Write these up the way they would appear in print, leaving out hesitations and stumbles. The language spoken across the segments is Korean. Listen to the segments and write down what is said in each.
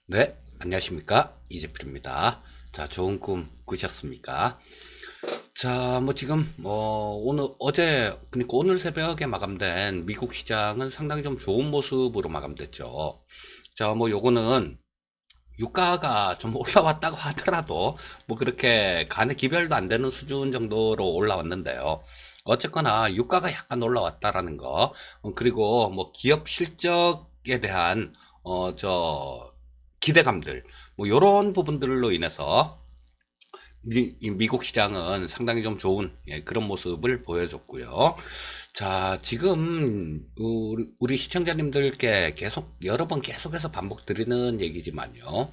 네, 안녕하십니까? 이재필입니다. 자, 좋은 꿈 꾸셨습니까? 자, 뭐 지금 그러니까 오늘 새벽에 마감된 미국 시장은 상당히 좀 좋은 모습으로 마감됐죠. 자, 뭐 요거는 유가가 좀 올라왔다고 하더라도 뭐 그렇게 간의 기별도 안 되는 수준 정도로 올라왔는데요. 어쨌거나 유가가 약간 올라왔다라는 거, 그리고 뭐 기업 실적에 대한 저 기대감들, 뭐 요런 부분들로 인해서 이 미국 시장은 상당히 좀 좋은 그런 모습을 보여줬고요. 자, 지금 우리 시청자님들께 계속 여러 번 계속해서 반복드리는 얘기지만요.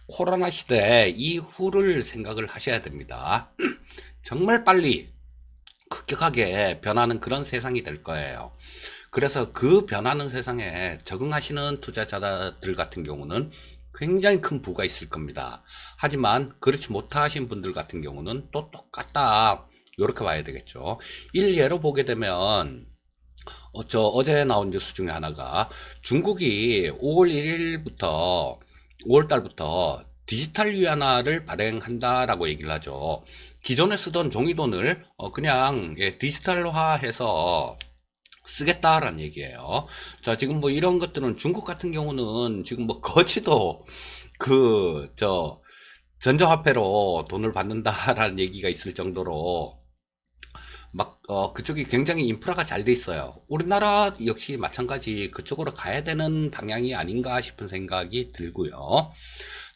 코로나 시대 이후를 생각을 하셔야 됩니다. 정말 빨리 급격하게 변하는 그런 세상이 될 거예요. 그래서 그 변하는 세상에 적응하시는 투자자들 같은 경우는 굉장히 큰 부가 있을 겁니다. 하지만 그렇지 못하신 분들 같은 경우는 또 똑같다. 이렇게 봐야 되겠죠. 일예로 보게 되면 어제 나온 뉴스 중에 하나가 중국이 5월 1일부터 5월 달부터 디지털 위안화를 발행한다라고 얘기를 하죠. 기존에 쓰던 종이돈을 그냥 디지털화해서 쓰겠다라는 얘기예요. 자, 지금 뭐 이런 것들은 중국 같은 경우는 지금 뭐 거지도 저 전자화폐로 돈을 받는다라는 얘기가 있을 정도로 그쪽이 굉장히 인프라가 잘 돼 있어요. 우리나라 역시 마찬가지 그쪽으로 가야 되는 방향이 아닌가 싶은 생각이 들고요.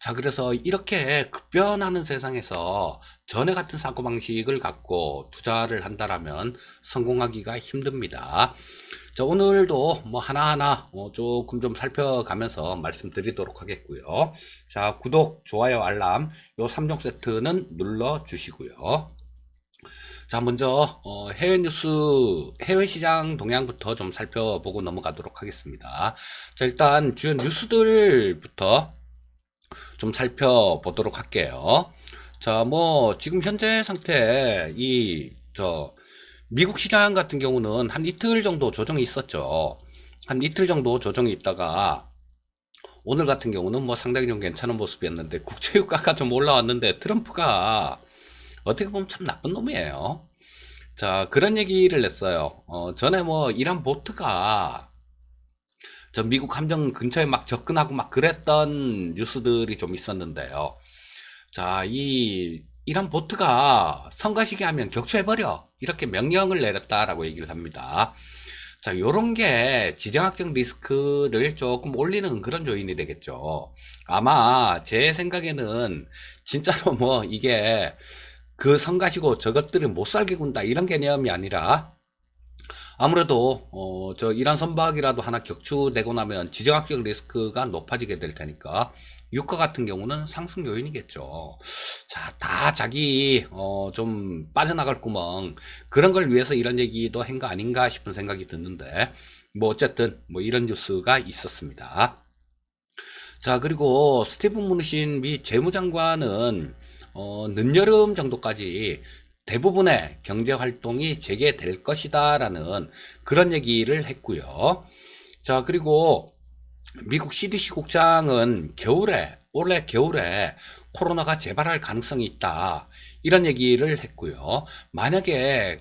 자, 그래서 이렇게 급변하는 세상에서 전에 같은 사고방식을 갖고 투자를 한다라면 성공하기가 힘듭니다. 자, 오늘도 뭐 하나하나 조금 좀 살펴가면서 말씀드리도록 하겠고요. 자, 구독, 좋아요, 알람 요 3종 세트는 눌러 주시고요. 자, 먼저 해외 뉴스, 해외 시장 동향부터 좀 살펴보고 넘어가도록 하겠습니다. 자, 일단 주요 뉴스들부터 좀 살펴보도록 할게요. 자, 뭐 지금 현재 상태 미국 시장 같은 경우는 한 이틀 정도 조정이 있었죠. 한 이틀 정도 조정이 있다가 오늘 같은 경우는 뭐 상당히 좀 괜찮은 모습이었는데 국제유가가 좀 올라왔는데 트럼프가 어떻게 보면 참 나쁜 놈이에요. 자, 그런 얘기를 냈어요. 전에 뭐 이란 보트가 저 미국 함정 근처에 막 접근하고 막 그랬던 뉴스들이 좀 있었는데요. 자, 이란 보트가 성가시게 하면 격추해버려. 이렇게 명령을 내렸다라고 얘기를 합니다. 자, 요런 게 지정학적 리스크를 조금 올리는 그런 요인이 되겠죠. 아마 제 생각에는 진짜로 뭐 이게 그 성가시고 저것들을 못 살게 군다 이런 개념이 아니라 아무래도 저 이란 선박이라도 하나 격추되고 나면 지정학적 리스크가 높아지게 될 테니까 유가 같은 경우는 상승 요인이겠죠. 자, 다 자기 좀 빠져나갈 구멍 그런 걸 위해서 이런 얘기도 한 거 아닌가 싶은 생각이 드는데 뭐 어쨌든 뭐 이런 뉴스가 있었습니다. 자, 그리고 스티븐 무누신 미 재무장관은 늦여름 정도까지 대부분의 경제 활동이 재개될 것이다라는 그런 얘기를 했고요. 자, 그리고 미국 CDC 국장은 올해 겨울에 코로나가 재발할 가능성이 있다. 이런 얘기를 했고요. 만약에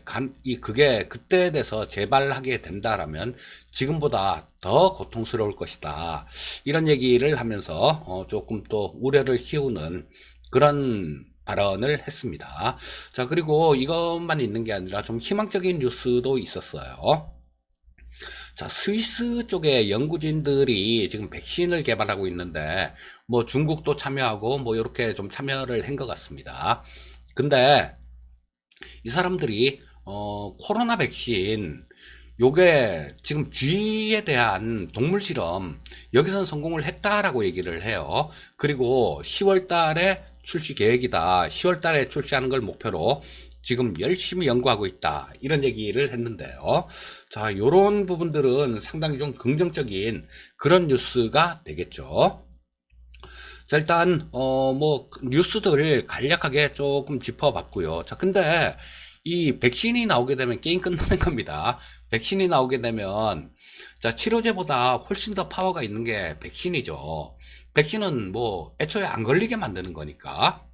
그게 그때에 대해서 재발하게 된다라면 지금보다 더 고통스러울 것이다. 이런 얘기를 하면서 조금 또 우려를 키우는 그런 발언을 했습니다. 자, 그리고 이것만 있는 게 아니라 좀 희망적인 뉴스도 있었어요. 자, 스위스 쪽에 연구진들이 지금 백신을 개발하고 있는데, 뭐 중국도 참여하고, 뭐 이렇게 좀 참여를 한 것 같습니다. 근데 이 사람들이, 코로나 백신, 요게 지금 쥐에 대한 동물 실험, 여기서는 성공을 했다라고 얘기를 해요. 그리고 10월 달에 출시 계획이다. 10월 달에 출시하는 걸 목표로 지금 열심히 연구하고 있다. 이런 얘기를 했는데요. 자, 요런 부분들은 상당히 좀 긍정적인 그런 뉴스가 되겠죠. 자, 일단 뭐 뉴스들을 간략하게 조금 짚어봤고요. 자, 근데 이 백신이 나오게 되면 게임 끝나는 겁니다. 백신이 나오게 되면 자, 치료제보다 훨씬 더 파워가 있는 게 백신이죠. 백신은 뭐 애초에 안 걸리게 만드는 거니까.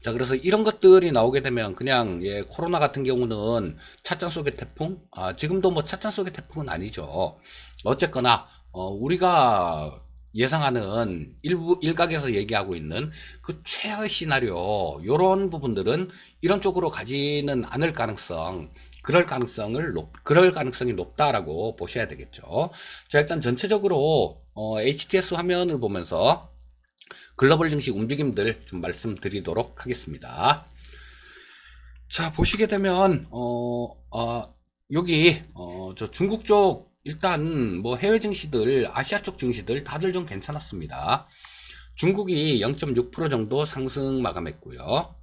자, 그래서 이런 것들이 나오게 되면 그냥 예, 코로나 같은 경우는 찻잔 속의 태풍? 아, 지금도 뭐 찻잔 속의 태풍은 아니죠. 어쨌거나 우리가 예상하는 일각에서 얘기하고 있는 그 최악의 시나리오 요런 부분들은 이런 쪽으로 가지는 않을 가능성 그럴 가능성이 높다라고 보셔야 되겠죠. 자, 일단 전체적으로 HTS 화면을 보면서 글로벌 증시 움직임들 좀 말씀드리도록 하겠습니다. 자, 보시게 되면 여기 저 중국 쪽 일단 뭐 해외 증시들, 아시아 쪽 증시들 다들 좀 괜찮았습니다. 중국이 0.6% 정도 상승 마감했고요.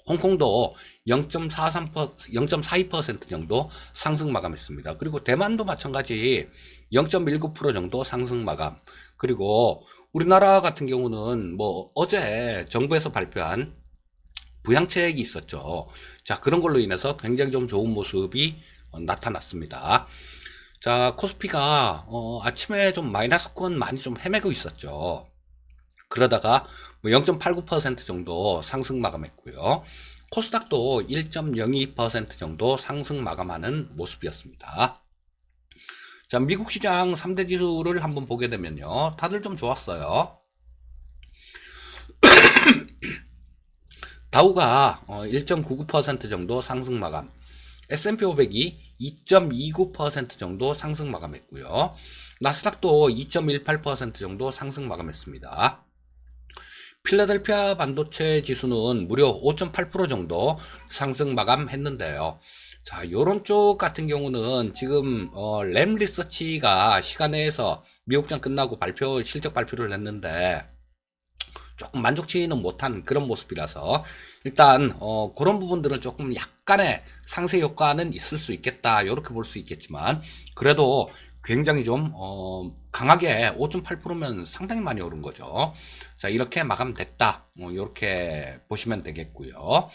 홍콩도 0.42% 정도 상승 마감했습니다. 그리고 대만도 마찬가지 0.19% 정도 상승 마감. 그리고 우리나라 같은 경우는 뭐 어제 정부에서 발표한 부양책이 있었죠. 자, 그런 걸로 인해서 굉장히 좀 좋은 모습이 나타났습니다. 자, 코스피가 아침에 좀 마이너스권 많이 좀 헤매고 있었죠. 그러다가 뭐 0.89% 정도 상승 마감했고요. 코스닥도 1.02% 정도 상승 마감하는 모습이었습니다. 자, 미국 시장 3대 지수를 한번 보게 되면요. 다들 좀 좋았어요. 다우가 1.99% 정도 상승 마감, S&P 500이 2.29% 정도 상승 마감했고요. 나스닥도 2.18% 정도 상승 마감했습니다. 필라델피아 반도체 지수는 무려 5.8% 정도 상승 마감했는데요. 자, 요런 쪽 같은 경우는 지금 램 리서치가 시간내에서 미국장 끝나고 실적 발표를 했는데 조금 만족치는 못한 그런 모습이라서 일단 그런 부분들은 조금 약간의 상세 효과는 있을 수 있겠다 이렇게 볼 수 있겠지만 그래도 굉장히 좀 강하게 5.8%면 상당히 많이 오른 거죠. 자, 이렇게 마감됐다 이렇게 보시면 되겠고요.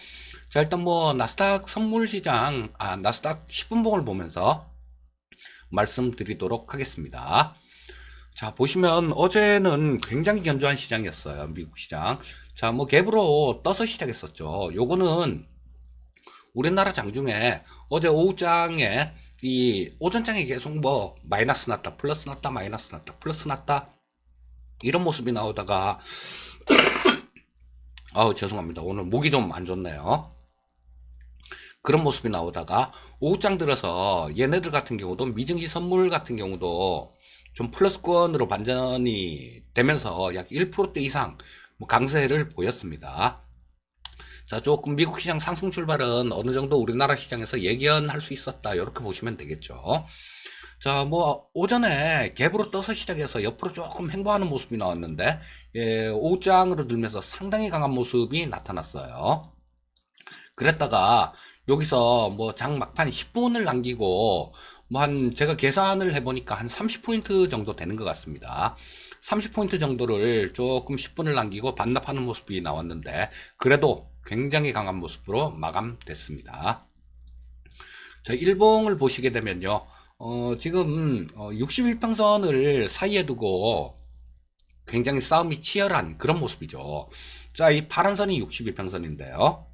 자, 일단 뭐 나스닥 선물시장 나스닥 10분봉을 보면서 말씀드리도록 하겠습니다. 자, 보시면 어제는 굉장히 견조한 시장이었어요. 미국 시장. 자, 뭐 갭으로 떠서 시작했었죠. 요거는 우리나라 장중에 어제 오후장에 이 오전장에 계속 뭐 마이너스 났다, 플러스 났다, 마이너스 났다, 플러스 났다 이런 모습이 나오다가 아우 죄송합니다. 오늘 목이 좀 안 좋네요. 그런 모습이 나오다가 오후장 들어서 얘네들 같은 경우도 미증시 선물 같은 경우도 좀 플러스권으로 반전이 되면서 약 1%대 이상 뭐 강세를 보였습니다. 자, 조금 미국 시장 상승 출발은 어느 정도 우리나라 시장에서 예견할 수 있었다. 이렇게 보시면 되겠죠. 자, 뭐 오전에 갭으로 떠서 시작해서 옆으로 조금 횡보하는 모습이 나왔는데 예, 오후장으로 들면서 상당히 강한 모습이 나타났어요. 그랬다가 여기서 뭐 장 막판 10분을 남기고 뭐 제가 계산을 해보니까 한 30포인트 정도 되는 것 같습니다. 30포인트 정도를 조금 10분을 남기고 반납하는 모습이 나왔는데 그래도 굉장히 강한 모습으로 마감됐습니다. 자, 일봉을 보시게 되면요. 지금 61평선을 사이에 두고 굉장히 싸움이 치열한 그런 모습이죠. 자, 이 파란 선이 61평선인데요.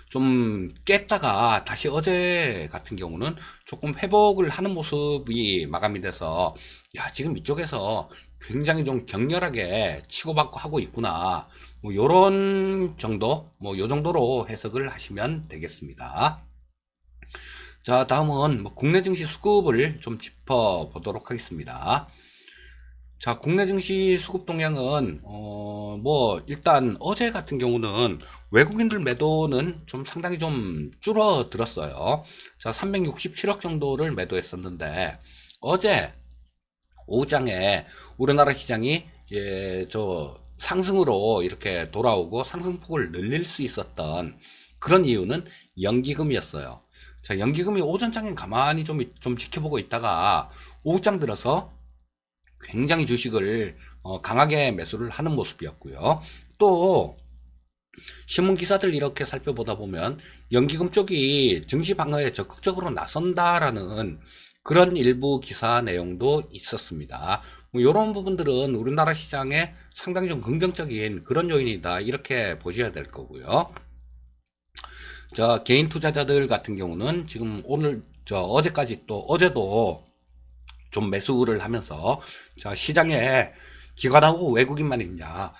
좀 깼다가 다시 어제 같은 경우는 조금 회복을 하는 모습이 마감이 돼서 야, 지금 이쪽에서 굉장히 좀 격렬하게 치고받고 하고 있구나. 뭐 요런 정도, 뭐 요 정도로 해석을 하시면 되겠습니다. 자, 다음은 뭐 국내 증시 수급을 좀 짚어보도록 하겠습니다. 자, 국내 증시 수급 동향은 뭐 일단 어제 같은 경우는 외국인들 매도는 좀 상당히 좀 줄어들었어요. 자, 367억 정도를 매도했었는데 어제 오후장에 우리나라 시장이 상승으로 이렇게 돌아오고 상승폭을 늘릴 수 있었던 그런 이유는 연기금이었어요. 자, 연기금이 오전장에 가만히 좀 지켜보고 있다가 오후장 들어서 굉장히 주식을 강하게 매수를 하는 모습이었고요. 또 신문 기사들 이렇게 살펴보다 보면 연기금 쪽이 증시 방어에 적극적으로 나선다라는 그런 일부 기사 내용도 있었습니다. 뭐 이런 부분들은 우리나라 시장에 상당히 좀 긍정적인 그런 요인이다 이렇게 보셔야 될 거고요. 자, 개인 투자자들 같은 경우는 지금 오늘 어제까지 또 어제도 좀 매수를 하면서 자, 시장에 기관하고 외국인만 있냐.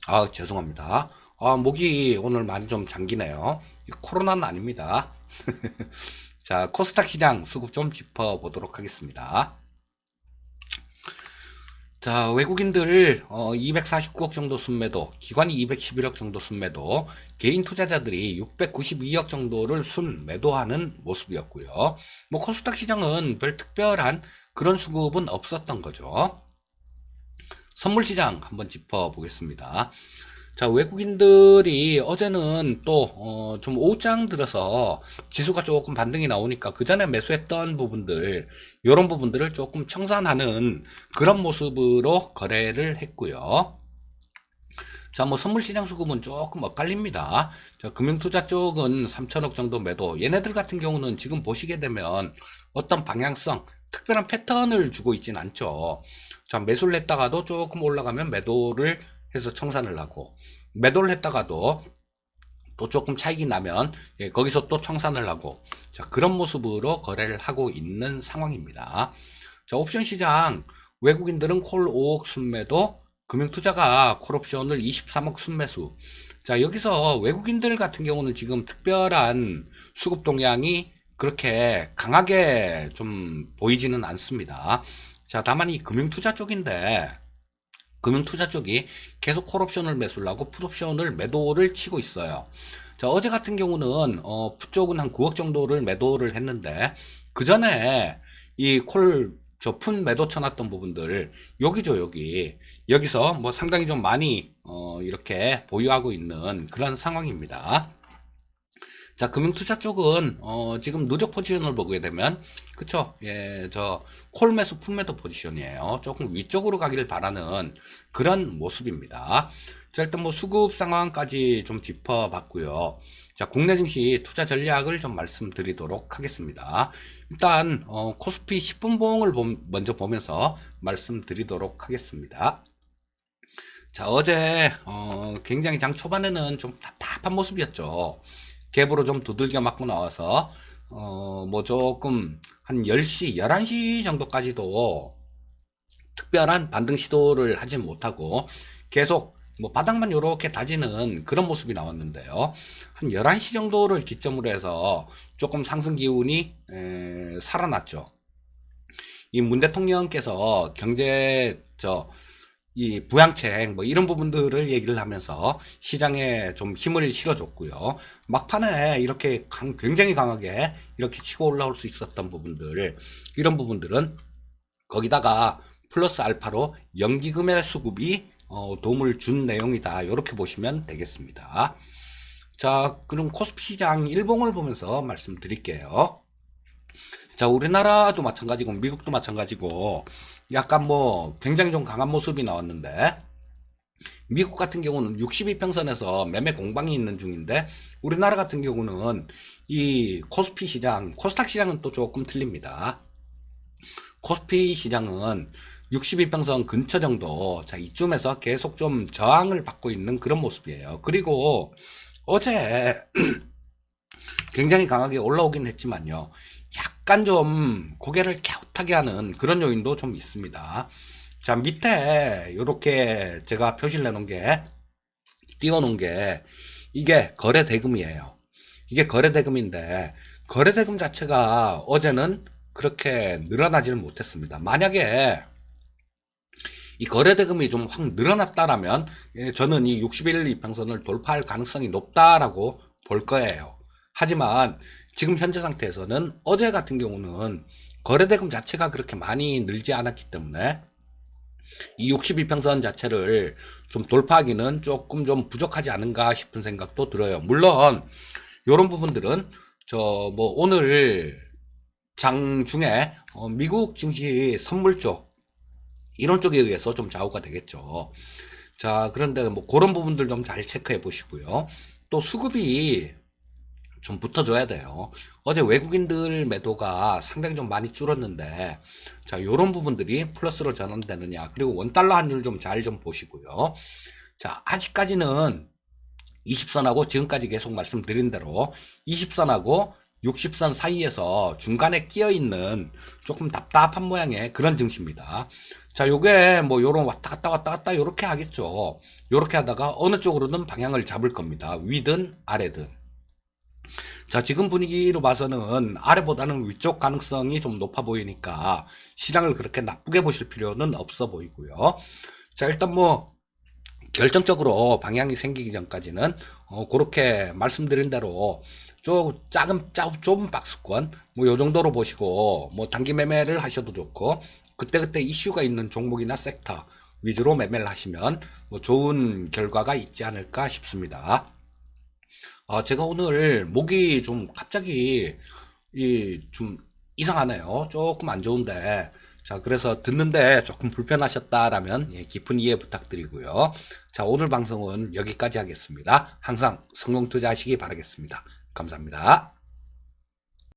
아, 죄송합니다. 아, 목이 오늘 많이 좀 잠기네요. 코로나는 아닙니다. 자, 코스닥 시장 수급 좀 짚어보도록 하겠습니다. 자, 외국인들 249억 정도 순매도, 기관이 211억 정도 순매도, 개인 투자자들이 692억 정도를 순매도하는 모습이었고요. 뭐 코스닥 시장은 별 특별한 그런 수급은 없었던 거죠. 선물 시장 한번 짚어보겠습니다. 자, 외국인들이 어제는 또 좀 오후장 들어서 지수가 조금 반등이 나오니까 그 전에 매수했던 부분들, 이런 부분들을 조금 청산하는 그런 모습으로 거래를 했고요. 자, 뭐 선물 시장 수급은 조금 엇갈립니다. 자, 금융투자 쪽은 3천억 정도 매도. 얘네들 같은 경우는 지금 보시게 되면 어떤 방향성, 특별한 패턴을 주고 있진 않죠. 자, 매수를 했다가도 조금 올라가면 매도를 해서 청산을 하고, 매도를 했다가도 또 조금 차익이 나면 거기서 또 청산을 하고, 자, 그런 모습으로 거래를 하고 있는 상황입니다. 자, 옵션 시장 외국인들은 콜 5억 순매도, 금융투자가 콜옵션을 23억 순매수. 자, 여기서 외국인들 같은 경우는 지금 특별한 수급 동향이 그렇게 강하게 좀 보이지는 않습니다. 자, 다만 이 금융투자 쪽인데, 금융투자 쪽이 계속 콜옵션을 매수를 하고 풋옵션을 매도를 치고 있어요. 자, 어제 같은 경우는 풋 쪽은 한 9억 정도를 매도를 했는데 그 전에 이 풋 매도 쳐놨던 부분들 여기죠, 여기서 뭐 상당히 좀 많이 이렇게 보유하고 있는 그런 상황입니다. 자, 금융투자 쪽은 지금 누적 포지션을 보게 되면 그쵸, 예, 저 콜매수 풋매도 포지션이에요. 조금 위쪽으로 가기를 바라는 그런 모습입니다. 자, 일단 뭐 수급 상황까지 좀 짚어봤고요. 자, 국내 증시 투자 전략을 좀 말씀드리도록 하겠습니다. 일단 코스피 10분 봉을 먼저 보면서 말씀드리도록 하겠습니다. 자, 어제 굉장히 장 초반에는 좀 답답한 모습이었죠. 갭으로 좀 두들겨 맞고 나와서 뭐 조금 한 10시, 11시 정도까지도 특별한 반등 시도를 하지 못하고 계속 뭐 바닥만 이렇게 다지는 그런 모습이 나왔는데요. 한 11시 정도를 기점으로 해서 조금 상승 기운이 살아났죠. 이 문 대통령께서 경제 이 부양책 뭐 이런 부분들을 얘기를 하면서 시장에 좀 힘을 실어줬고요. 막판에 이렇게 굉장히 강하게 이렇게 치고 올라올 수 있었던 부분들, 이런 부분들은 거기다가 플러스 알파로 연기금의 수급이 도움을 준 내용이다, 이렇게 보시면 되겠습니다. 자, 그럼 코스피 시장 일봉을 보면서 말씀드릴게요. 자, 우리나라도 마찬가지고 미국도 마찬가지고 약간 뭐 굉장히 좀 강한 모습이 나왔는데, 미국 같은 경우는 62평선에서 매매 공방이 있는 중인데 우리나라 같은 경우는 이 코스피 시장, 코스닥 시장은 또 조금 틀립니다. 코스피 시장은 62평선 근처 정도, 자, 이쯤에서 계속 좀 저항을 받고 있는 그런 모습이에요. 그리고 어제 굉장히 강하게 올라오긴 했지만요, 약간 좀 고개를 갸웃하게 하는 그런 요인도 좀 있습니다. 자, 밑에 이렇게 제가 표시를 해놓은 게, 띄워놓은 게 이게 거래대금이에요. 이게 거래대금인데 거래대금 자체가 어제는 그렇게 늘어나지는 못했습니다. 만약에 이 거래대금이 좀 확 늘어났다라면 저는 이 61, 이평선을 돌파할 가능성이 높다라고 볼 거예요. 하지만 지금 현재 상태에서는 어제 같은 경우는 거래대금 자체가 그렇게 많이 늘지 않았기 때문에 이 62평선 자체를 좀 돌파하기는 조금 좀 부족하지 않은가 싶은 생각도 들어요. 물론 이런 부분들은 뭐 오늘 장 중에 미국 증시 선물 쪽, 이런 쪽에 의해서 좀 좌우가 되겠죠. 자, 그런데 뭐 그런 부분들 좀 잘 체크해 보시고요. 또 수급이 좀 붙어줘야 돼요. 어제 외국인들 매도가 상당히 좀 많이 줄었는데, 자, 요런 부분들이 플러스로 전환되느냐, 그리고 원달러 환율 좀 잘 좀 보시고요. 자, 아직까지는 20선하고 지금까지 계속 말씀드린 대로 20선하고 60선 사이에서 중간에 끼어 있는 조금 답답한 모양의 그런 증시입니다. 자, 요게 뭐 요런 왔다 갔다 요렇게 하겠죠. 요렇게 하다가 어느 쪽으로든 방향을 잡을 겁니다. 위든 아래든. 자, 지금 분위기로 봐서는 아래보다는 위쪽 가능성이 좀 높아 보이니까 시장을 그렇게 나쁘게 보실 필요는 없어 보이고요. 자, 일단 뭐 결정적으로 방향이 생기기 전까지는 그렇게 말씀드린 대로 좁은 박스권 뭐 요 정도로 보시고 뭐 단기 매매를 하셔도 좋고 그때그때 이슈가 있는 종목이나 섹터 위주로 매매를 하시면 뭐 좋은 결과가 있지 않을까 싶습니다. 제가 오늘 목이 좀 갑자기 좀 이상하네요. 조금 안 좋은데. 자, 그래서 듣는데 조금 불편하셨다라면 예, 깊은 이해 부탁드리고요. 자, 오늘 방송은 여기까지 하겠습니다. 항상 성공 투자하시기 바라겠습니다. 감사합니다.